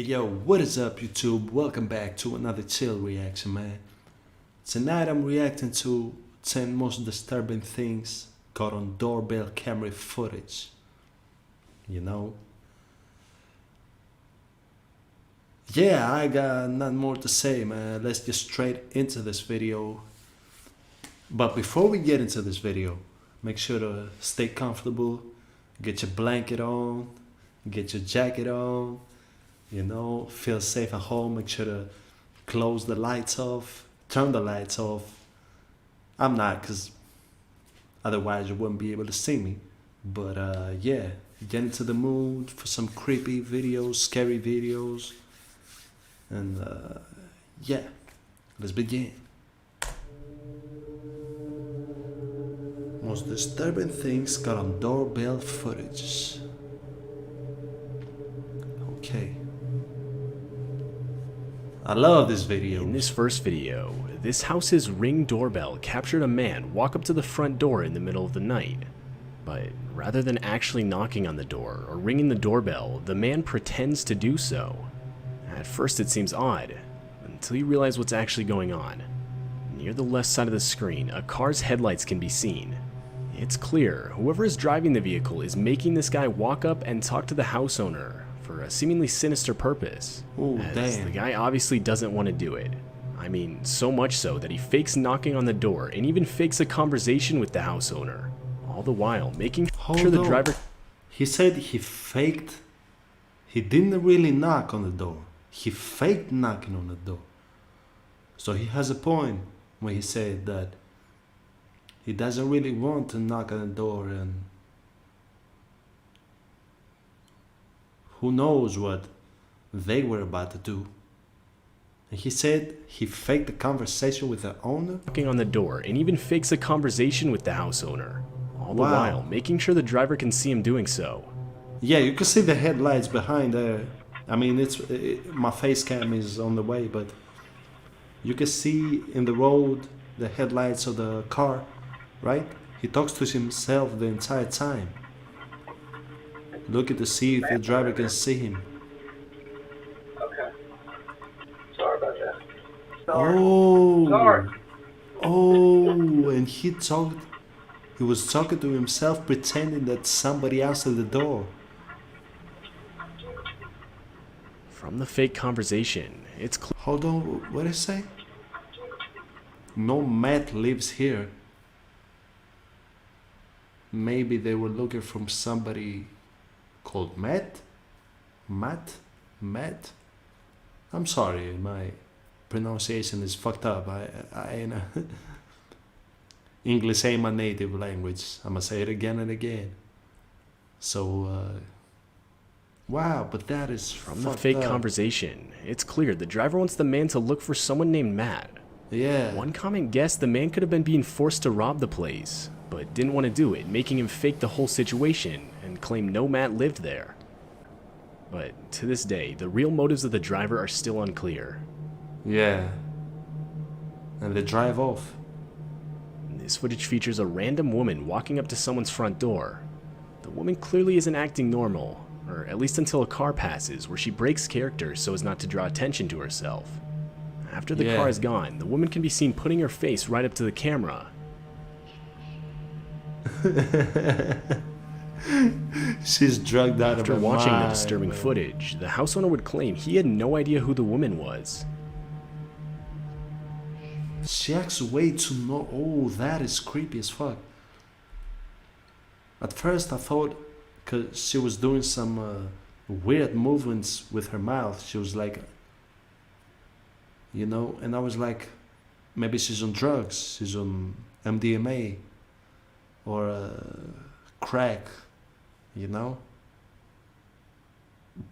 Hey yo, what is up YouTube? Welcome back to another chill reaction, man. Tonight I'm reacting to 10 most disturbing things caught on doorbell camera footage. You know? Yeah, I got nothing more to say, man. Let's get straight into this video. But before we get into this video, make sure to stay comfortable, get your blanket on, get your jacket on. You know, feel safe at home. Make sure to close the lights off, turn the lights off. I'm not, because otherwise you wouldn't be able to see me. But yeah, get into the mood for some creepy videos, scary videos. And yeah, let's begin. Most disturbing things got on doorbell footage. Okay. I love this video. In this first video, this house's Ring doorbell captured a man walk up to the front door in the middle of the night. But rather than actually knocking on the door or ringing the doorbell, the man pretends to do so. At first it seems odd, until you realize what's actually going on. Near the left side of the screen, a car's headlights can be seen. It's clear whoever is driving the vehicle is making this guy walk up and talk to the house owner for a seemingly sinister purpose. Ooh, as damn. the guy obviously doesn't want to do it. I mean, so much so that he fakes knocking on the door and even fakes a conversation with the house owner, all the while making sure the driver... He said he faked. He didn't really knock on the door. He faked knocking on the door. So he has a point when he said that he doesn't really want to knock on the door, and who knows what they were about to do. And he said he faked a conversation with the owner. Knocking on the door and even fakes a conversation with the house owner, all the Wow. while making sure the driver can see him doing so. Yeah, you can see the headlights behind there. I mean, my face cam is on the way, but you can see in the road the headlights of the car, right? He talks to himself the entire time, looking to see if the driver can see him. Okay. Sorry about that. Oh, Sorry. oh, and he was talking to himself, pretending that somebody answered the door. From the fake conversation, it's clear Hold on, what did I say? No Matt lives here. Maybe they were looking for somebody called Matt? Matt? I'm sorry, my pronunciation is fucked up. I ain't English ain't my native language. I'm gonna say it again and again. So, wow, but that is from the fucked fake up. conversation, it's clear the driver wants the man to look for someone named Matt. Yeah. One common guess, the man could have been being forced to rob the place, but didn't want to do it, making him fake the whole situation and claim no Matt lived there. But to this day, the real motives of the driver are still unclear. Yeah. And they drive off. This footage features a random woman walking up to someone's front door. The woman clearly isn't acting normal, or at least until a car passes where she breaks character so as not to draw attention to herself. After the car is gone, the woman can be seen putting her face right up to the camera. She's drugged out After of her watching the mind, disturbing man. footage, the house owner would claim he had no idea who the woman was. She acts way too no. Oh, that is creepy as fuck. At first I thought, cause she was doing some weird movements with her mouth. She was like, you know, and I was like, maybe she's on drugs. She's on MDMA or crack, you know.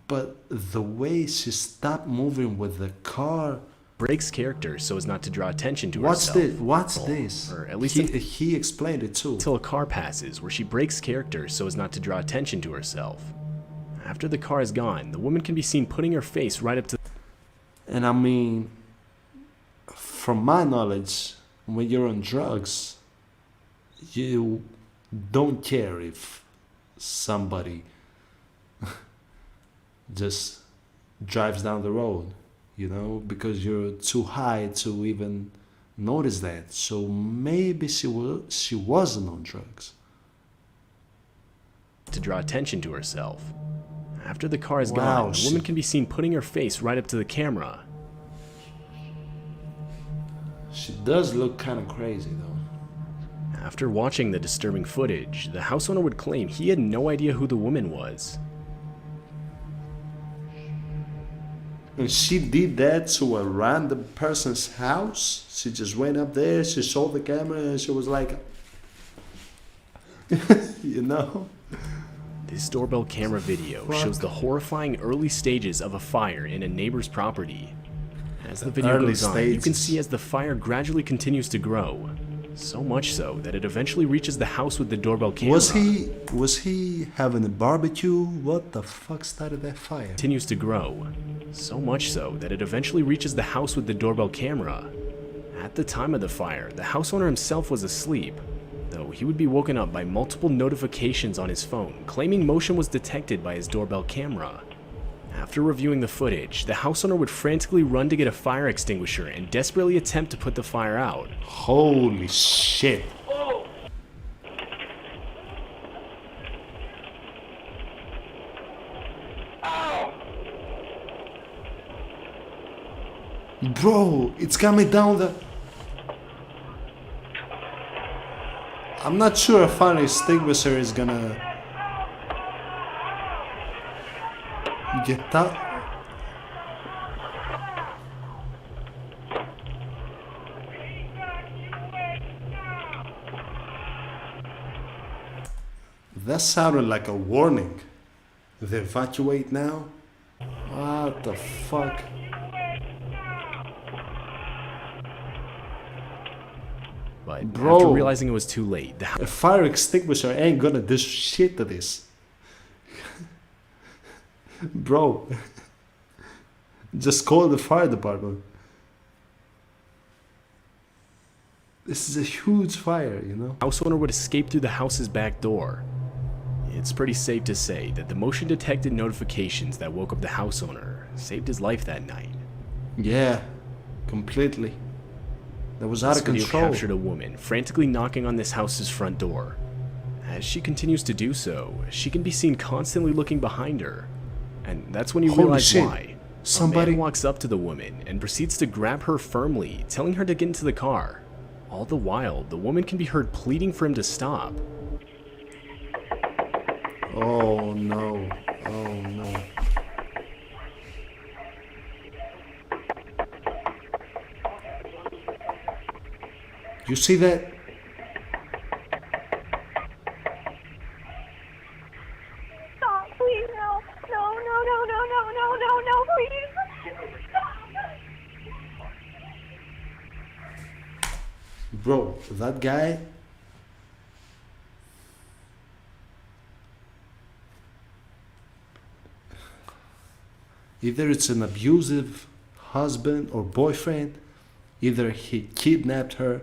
But the way she stopped moving with the car. Breaks character so as not to draw attention to What's herself. this? What's this? Or at least he explained it too. until a car passes where she breaks character so as not to draw attention to herself. After the car is gone, the woman can be seen putting her face right up to... And I mean, from my knowledge, when you're on drugs, you don't care if somebody just drives down the road, you know, because you're too high to even notice that. So maybe she wasn't on drugs. To draw attention to herself. After the car is Wow, gone, the woman can be seen putting her face right up to the camera. She does look kind of crazy though. After watching the disturbing footage, the house owner would claim he had no idea who the woman was. And she did that to a random person's house. She just went up there, she saw the camera, and she was like, you know? This doorbell camera video shows the horrifying early stages of a fire in a neighbor's property. As the video Early goes on, you can stages. see as the fire gradually continues to grow. So much so that it eventually reaches the house with the doorbell camera. Was he having a barbecue? What the fuck started that fire? Continues to grow. So much so that it eventually reaches the house with the doorbell camera. At the time of the fire, the house owner himself was asleep, though he would be woken up by multiple notifications on his phone claiming motion was detected by his doorbell camera. After reviewing the footage, the house owner would frantically run to get a fire extinguisher and desperately attempt to put the fire out. Holy shit. Oh! Ow! Bro, it's coming down the... I'm not sure a fire extinguisher is gonna get that. That sounded like a warning. They evacuate now? What the fuck? But Bro. after realizing it was too late, the A fire extinguisher ain't gonna do shit to this. Bro, just call the fire department. This is a huge fire, you know? house owner would escape through the house's back door. It's pretty safe to say that the motion detected notifications that woke up the house owner saved his life that night. Yeah, completely. That was out This of video control. captured a woman frantically knocking on this house's front door. As she continues to do so, she can be seen constantly looking behind her. And that's when you Holy realize shit. why. Somebody- A man walks up to the woman and proceeds to grab her firmly, telling her to get into the car. All the while, the woman can be heard pleading for him to stop. Oh no, oh no. You see that? Stop, please, no. No, no, no, no, no, no, no, no, please. Bro, that guy... Either it's an abusive husband or boyfriend, either he kidnapped her,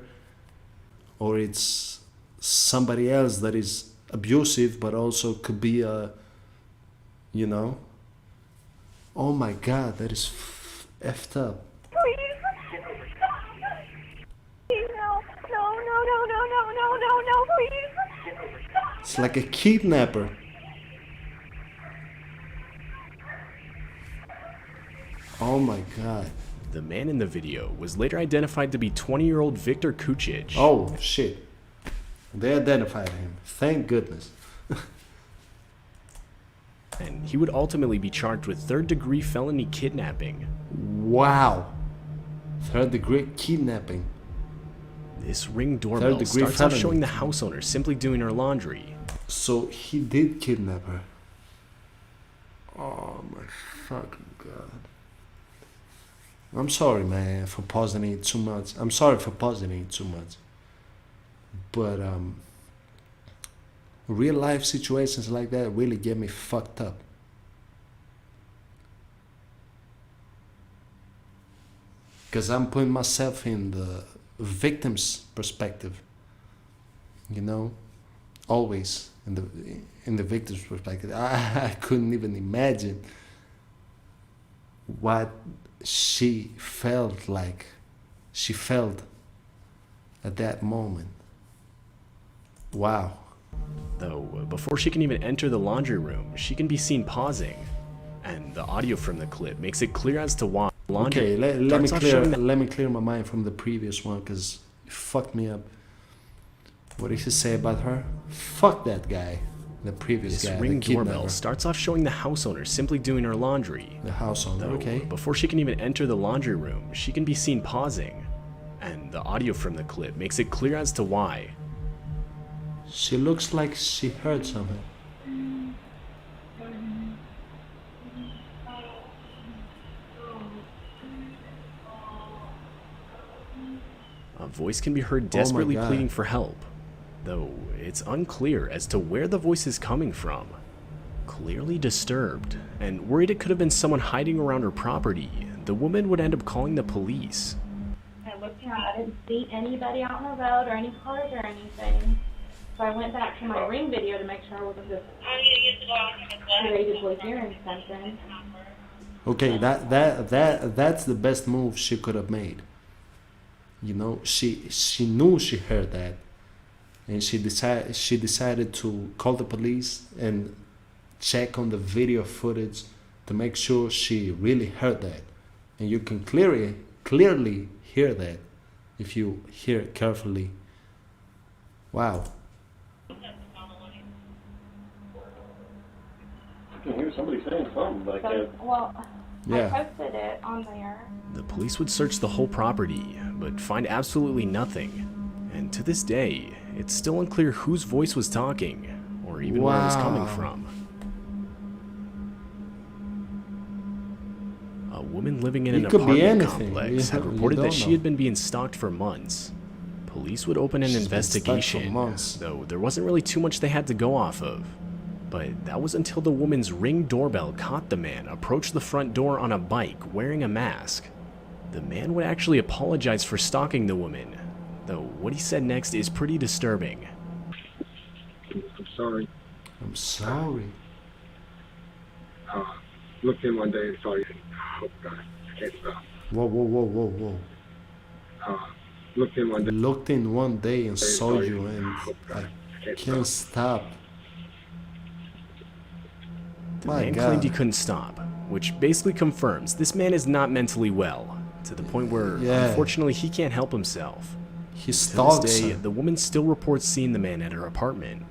or it's somebody else that is abusive but also could be a, you know? Oh my god, that is effed up. Please. Please, no. No, no, no, no, no, no, no, no, please. It's like a kidnapper. Oh my god. The man in the video was later identified to be 20-year-old Viktor Kucic. Oh shit. They identified him. Thank goodness. And he would ultimately be charged with third-degree felony kidnapping. Wow. Third degree kidnapping. This Ring doorbell Third-degree starts off felony. showing the house owner simply doing her laundry. So he did kidnap her. Oh my fucking god. I'm sorry, man, for pausing it too much. I'm sorry for pausing it too much. But real life situations like that really get me fucked up. Because I'm putting myself in the victim's perspective. You know? Always in the victim's perspective. I couldn't even imagine. what she felt like. She felt at that moment. Wow. Though, before she can even enter the laundry room, she can be seen pausing. And the audio from the clip makes it clear as to why laundry Okay, let me starts off showing let me clear my mind from the previous one, because it fucked me up. What did he say about her? Fuck that guy. The previous this guy, Ring the doorbell kidnapper. starts off showing the house owner simply doing her laundry. The house owner, Though, okay. before she can even enter the laundry room, she can be seen pausing. And the audio from the clip makes it clear as to why. She looks like she heard something. A voice can be heard desperately God. pleading for help, though it's unclear as to where the voice is coming from. Clearly disturbed, and worried it could have been someone hiding around her property, the woman would end up calling the police. I looked around. I didn't see anybody out on the road or any cars or anything. So I went back to my Ring video to make sure I wasn't just creatively hearing something. Okay, that's the best move she could have made. You know, she knew she heard that, and she decided to call the police and check on the video footage to make sure she really heard that. And you can clearly hear that if you hear it carefully. Wow. I can hear somebody saying something, but I So, can't. well, Yeah. I posted it on there. The police would search the whole property, but find absolutely nothing. And to this day, it's still unclear whose voice was talking, or even where it was coming Wow. from. A woman living in It an could be apartment anything. complex had You reported that don't she know. had been being stalked for months. Police would open an She's been stalked for investigation, months. though there wasn't really too much they had to go off of. But that was until the woman's Ring doorbell caught the man approach the front door on a bike wearing a mask. The man would actually apologize for stalking the woman, though what he said next is pretty disturbing. I'm sorry. I'm sorry. Looked in one day and saw you. Oh God, I can't stop. Whoa. Looked in one day. Looked in one day and saw you, and Oh God, I can't stop. The My man God. claimed he couldn't stop, which basically confirms this man is not mentally well, to the point where, Yeah. unfortunately, he can't help himself. He To stalks this day, her. the woman still reports seeing the man at her apartment.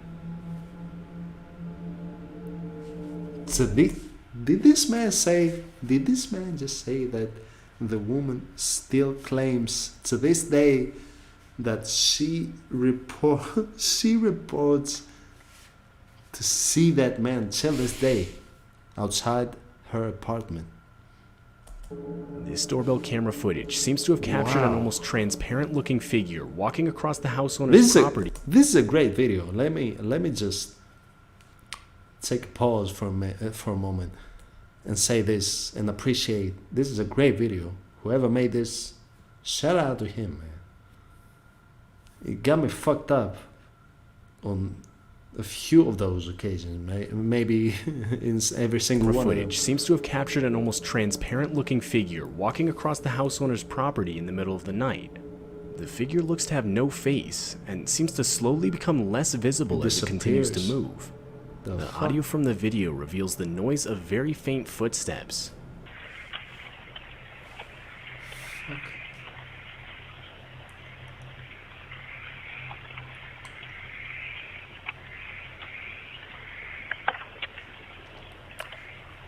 So did this man just say that the woman still claims to this day that she reports to see that man till this day outside her apartment? This doorbell camera footage seems to have captured an Wow. almost transparent looking figure walking across the house owner's property. This is a great video. Let me just take a pause for a moment and say this and appreciate. This is a great video. Whoever made this, shout out to him, man. It got me fucked up on a few of those occasions, maybe in every single Camera one of them. footage seems to have captured an almost transparent looking figure walking across the house owner's property in the middle of the night. The figure looks to have no face and seems to slowly become less visible as it continues to Disappears. move. The The fuck? audio from the video reveals the noise of very faint footsteps.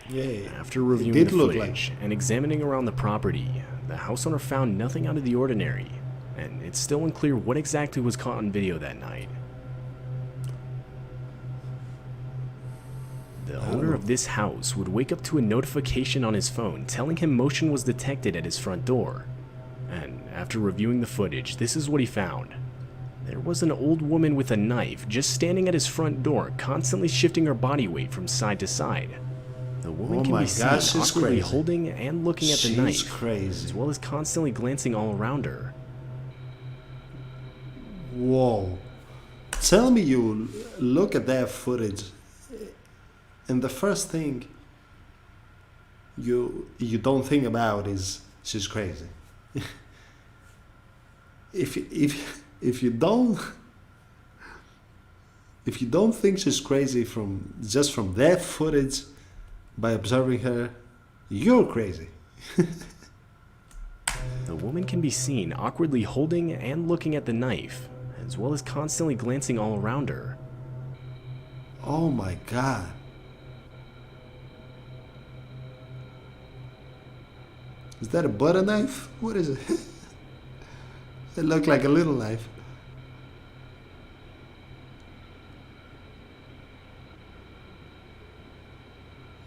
Yeah, After reviewing did the look footage and examining around the property, the house owner found nothing out of the ordinary, and it's still unclear what exactly was caught on video that night. The owner of this house would wake up to a notification on his phone telling him motion was detected at his front door. And after reviewing the footage, this is what he found. There was an old woman with a knife just standing at his front door, constantly shifting her body weight from side to side. The woman Oh can my be seen gosh, she's awkwardly crazy. holding and looking at the She's knife, crazy. as well as constantly glancing all around her. Whoa. Tell me you look at that footage and the first thing you don't think about is she's crazy. if you don't think she's crazy from that footage, by observing her, you're crazy. The woman can be seen awkwardly holding and looking at the knife, as well as constantly glancing all around her. Oh my god. Is that a butter knife? What is it? It looked like a little knife.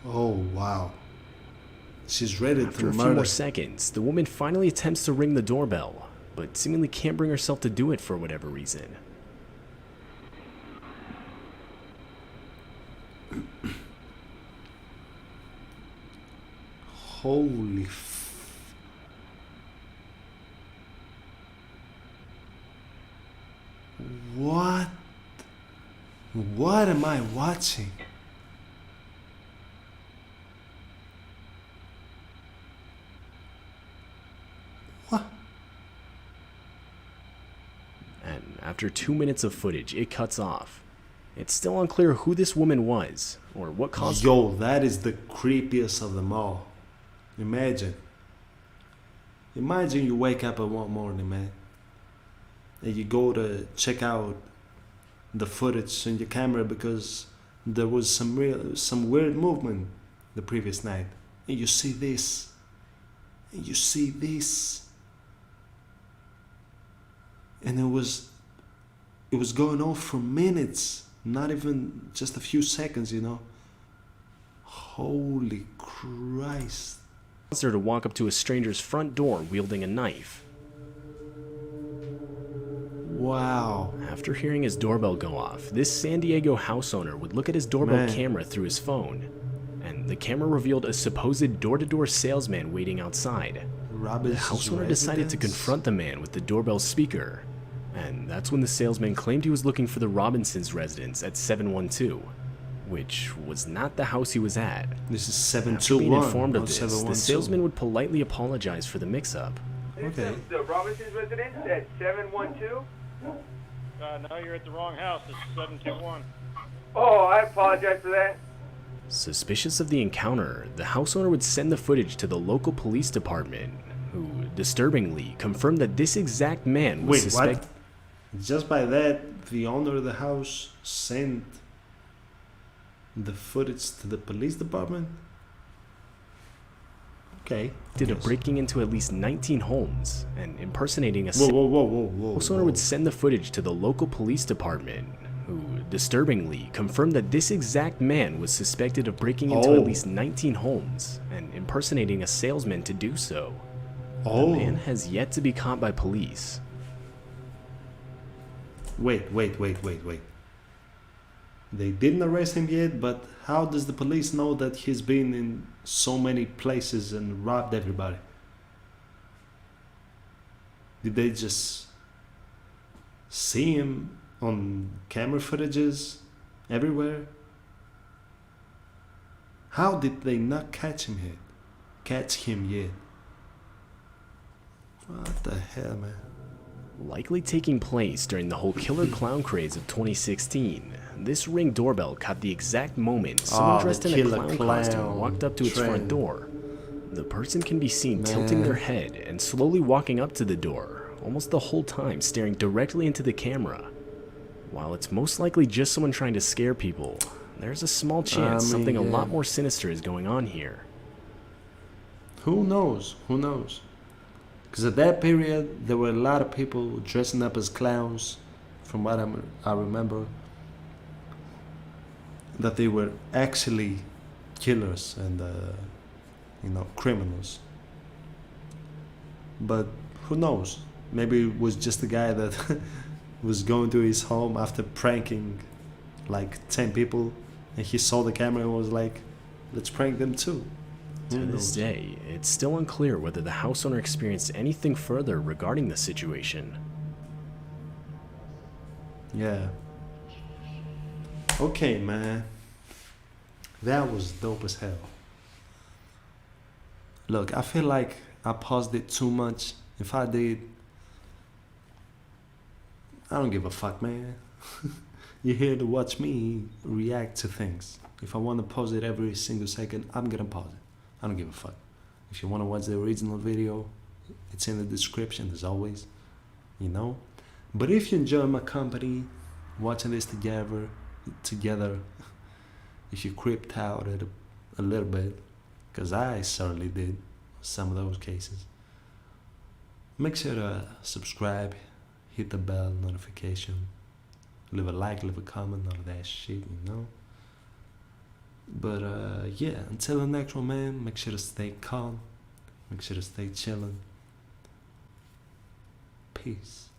Oh wow. She's ready After to a few murder. more seconds, the woman finally attempts to ring the doorbell, but seemingly can't bring herself to do it for whatever reason. Holy What? What am I watching? What? And after 2 minutes of footage, it cuts off. It's still unclear who this woman was, or what caused Yo, that is the creepiest of them all. Imagine you wake up one morning, man, and you go to check out the footage on your camera because there was some weird movement the previous night, and you see this, and you see this, and it was going on for minutes, not even just a few seconds, you know. Holy Christ. her to walk up to a stranger's front door wielding a knife. Wow. After hearing his doorbell go off, this San Diego house owner would look at his doorbell Man. camera through his phone, and the camera revealed a supposed door-to-door salesman waiting outside. The house owner decided to confront the man with the doorbell speaker, and that's when the salesman claimed he was looking for the Robinsons' residence at 712, which was not the house he was at. This is After being 721. informed of not this, 712. the salesman would politely apologize for the mix-up. Okay. This is the Robinson's residence at 712? No, you're at the wrong house. It's 721. Oh, I apologize for that. Suspicious of the encounter, the house owner would send the footage to the local police department, who, disturbingly, confirmed that this exact man was Wait, suspected. what? Just by that, the owner of the house sent the footage to the police department? Okay. Of breaking into at least 19 homes and impersonating a Whoa. house owner would send the footage to the local police department, who, disturbingly, confirmed that this exact man was suspected of breaking into Oh. at least 19 homes and impersonating a salesman to do so. The Oh. man has yet to be caught by police. Wait. They didn't arrest him yet, but how does the police know that he's been in so many places and robbed everybody? Did they just see him on camera footages everywhere? How did they not catch him yet? What the hell, man? Likely taking place during the whole killer clown craze of 2016, this Ring doorbell caught the exact moment someone the dressed in a killer clown costume clown walked up to its front trend. door. The person can be seen tilting their head and slowly walking up to the door, almost the whole time staring directly into the camera. While it's most likely just someone trying to scare people, there's a small chance something a lot more sinister is going on here. Who knows? Because at that period, there were a lot of people dressing up as clowns, from what I remember, that they were actually killers and, criminals. But who knows? Maybe it was just a guy that was going to his home after pranking like 10 people, and he saw the camera and was like, let's prank them too. To this day, it's still unclear whether the house owner experienced anything further regarding the situation. Yeah. Okay, man. That was dope as hell. Look, I feel like I paused it too much. If I did, I don't give a fuck, man. You're here to watch me react to things. If I want to pause it every single second, I'm gonna pause it. I don't give a fuck. If you want to watch the original video, it's in the description as always, you know. But if you enjoy my company, watching this together, if you creeped out at a little bit, because I certainly did some of those cases, make sure to subscribe, hit the bell notification, leave a like, leave a comment, all of that shit, you know. But yeah, until the next one, man, make sure to stay calm, make sure to stay chilling. Peace.